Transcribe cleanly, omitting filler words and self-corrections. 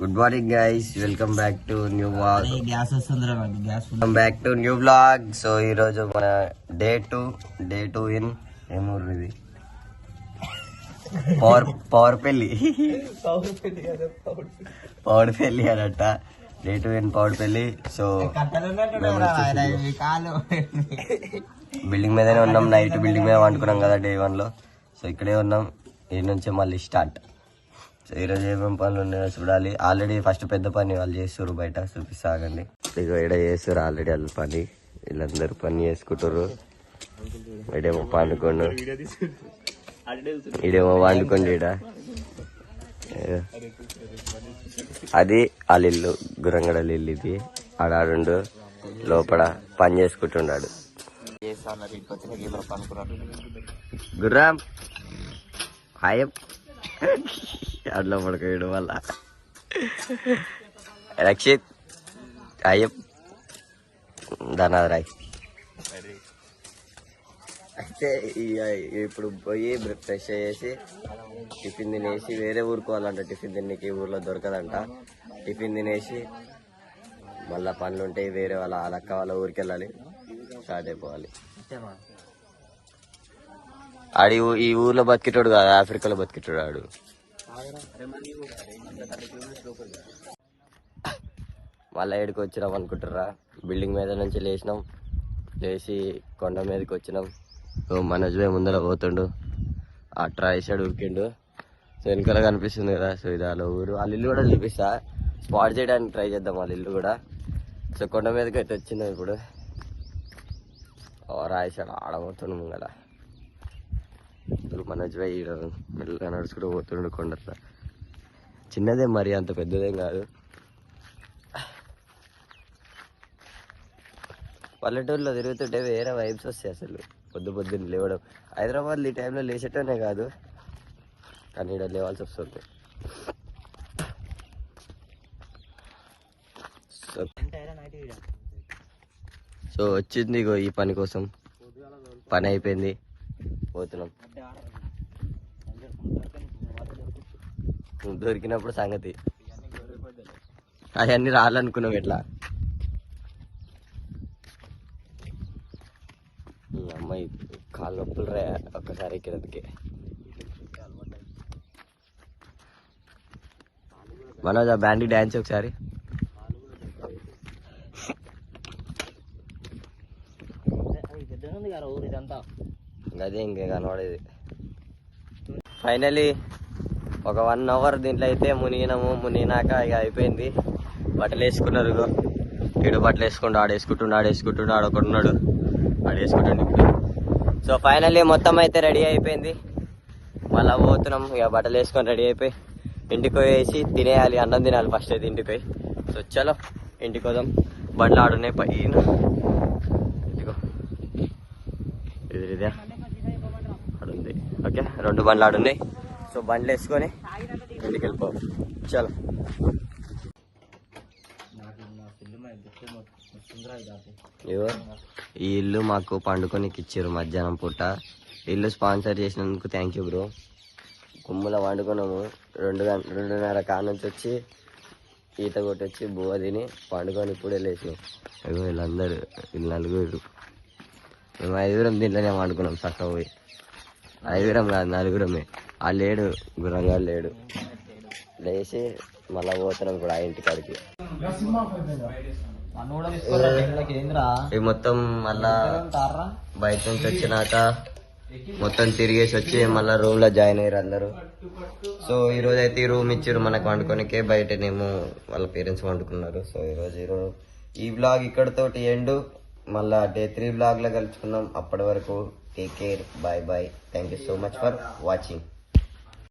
Good morning guys, welcome back to new vlog. Welcome back to new vlog. So ఈరోజు మన day two in ఏమూరు ఇది పవర్పల్లి అనట. Day 2 in Pavarpalli. So building మీదనే ఉన్నాం. నైట్ బిల్డింగ్ మీద వండుకున్నాం కదా డే 1 లో. సో ఇక్కడే ఉన్నాం. ఈ నుంచి మళ్ళీ స్టార్ట్. సో ఈరోజు ఏమేమి పనులు ఉన్నాయో చూడాలి. ఆల్రెడీ ఫస్ట్ పెద్ద పని వాళ్ళు చేస్తారు బయట, చూపిస్తాగండి. ఇక ఇక్కడ చేస్తారు ఆల్రెడీ వాళ్ళ పని. వీళ్ళందరూ పని చేసుకుంటారు. ఇడేమో పండుకోండు, ఇడేమో వండుకోండి. ఈడ అది వాళ్ళ ఇల్లు, గురంగడల ఇల్లు. ఇది ఆడాడు లోపల పని చేసుకుంటున్నాడు. గుర్రం హాయ్ అట్లా పడుకోవడం వల్ల రక్షిత్ అయ్యప్ ధనారాయ్. అయితే ఇప్పుడు పోయి ఫ్రెష్ అయ్యేసి టిఫిన్ తినేసి వేరే ఊరుకోవాలంట. టిఫిన్ తిన్నకి ఊర్లో దొరకదంట. టిఫిన్ తినేసి మళ్ళా పనులు ఉంటాయి. వేరే వాళ్ళ అక్క వాళ్ళ ఊరికి వెళ్ళాలి. స్టార్ట్ అయిపోవాలి. ఆడి ఈ ఊర్లో బతికేటోడు కాదు, ఆఫ్రికాలో బతికేటోడు ఆడు. మళ్ళీ ఏడికి వచ్చినాం అనుకుంటారా? బిల్డింగ్ మీద నుంచి లేచి కొండ మీదకి వచ్చినాం. మనోజ్ భాయ్ ముందర పోతుండు, అట్రా వేసాడు, ఉరికిండు. సో వెనకాల కనిపిస్తుంది కదా. సో ఇది వాళ్ళ ఊరు. వాళ్ళ ఇల్లు కూడా చూపిస్తా, స్పాట్ చేయడానికి ట్రై చేద్దాం వాళ్ళ ఇల్లు కూడా. సో కొండ మీదకి అయితే వచ్చిందాం ఇప్పుడు. రాయేసాడు, ఆడబోతుండు ముంగల. ఇప్పుడు మనోజ్ భాయ్ మెల్లగా నడుచుకుంటూ పోతుండు కొండట్లా. చిన్నదే, మరి అంత పెద్దదేం కాదు. పల్లెటూరులో తిరుగుతుంటే వేరే వైబ్స్ వస్తాయి అసలు. పొద్దున్న లేవడం. హైదరాబాద్లో ఈ టైంలో లేచేటనే కాదు, కానీ ఇక్కడ లేవాల్సి వస్తుంది. సో వచ్చింది ఇగో ఈ పని కోసం. పని అయిపోయింది, పోతున్నాం. దొరికినప్పుడు సంగతి అవన్నీ రాలనుకున్నాం. ఎట్లా అమ్మాయి కాళ్ళు నొప్పులు రా ఒక్కసారి ఎక్కినందుకే. మనోజ్ ఆ బ్యాండీ డ్యాన్స్ ఒకసారి. అదే ఇంకే కనబడేది. ఫైనలీ ఒక 1 అవర్ దీంట్లో అయితే మునిగినాక ఇక అయిపోయింది. బట్టలు వేసుకున్నారు. ఇడు బట్టలు వేసుకుంటూ ఆడేసుకుంటుండు ఆడొకడున్నాడు, ఆడేసుకుంటుండు ఇప్పుడు. సో ఫైనలీ మొత్తం అయితే రెడీ అయిపోయింది. మళ్ళీ పోతున్నాం. ఇక బట్టలు వేసుకొని రెడీ అయిపోయి ఇంటికి పోయేసి తినేయాలి, అన్నం తినాలి ఫస్ట్ అయితే ఇంటికి పోయి. సో చలో ఇంటికి పోదాం. బండ్లు ఆడున్నాయి పైన. ఇదిగో ఇదే ఆడుంది. ఓకే, 2 బండ్లు ఆడున్నాయి. సో బండ్లు వేసుకొని ఇంటికి వెళ్ళిపోవాలి. చలో. ఈ ఇల్లు మాకు పండుకొనికి ఇచ్చారు మధ్యాహ్నం పూట. ఇల్లు స్పాన్సర్ చేసినందుకు థ్యాంక్ యూ బ్రో. కుమ్ముల వండుకున్నాము. 2:30 కాడ నుంచి వచ్చి ఈత కొట్టొచ్చి బువ్వ తిని పండుకొని ఇప్పుడే లేచినాం. వీళ్ళందరూ 4 మేము 5 దీంట్లోనే వండుకున్నాం. చక్కగా పోయి 5 కాదు 4. ఆ లేడు, గురంగా లేడు. లేచి మళ్ళా పోతున్నాం ఇప్పుడు ఆ ఇంటికాడికి. ఇవి మొత్తం మళ్ళా బయట నుంచి వచ్చినాక మొత్తం తిరిగేసి వచ్చి మళ్ళీ రూమ్ లో జాయిన్ అయ్యారు అందరూ. సో ఈ రోజు అయితే ఈ రూమ్ ఇచ్చారు మనకు వండుకోనికే. బయటనేమో వాళ్ళ పేరెంట్స్ వండుకున్నారు. సో ఈ బ్లాగ్ ఇక్కడతోటి ఎండ్. మళ్ళా డే 3 బ్లాగ్ లో కలుసుకుందాం. అప్పటి వరకు take care, bye bye. Thank you so much for watching.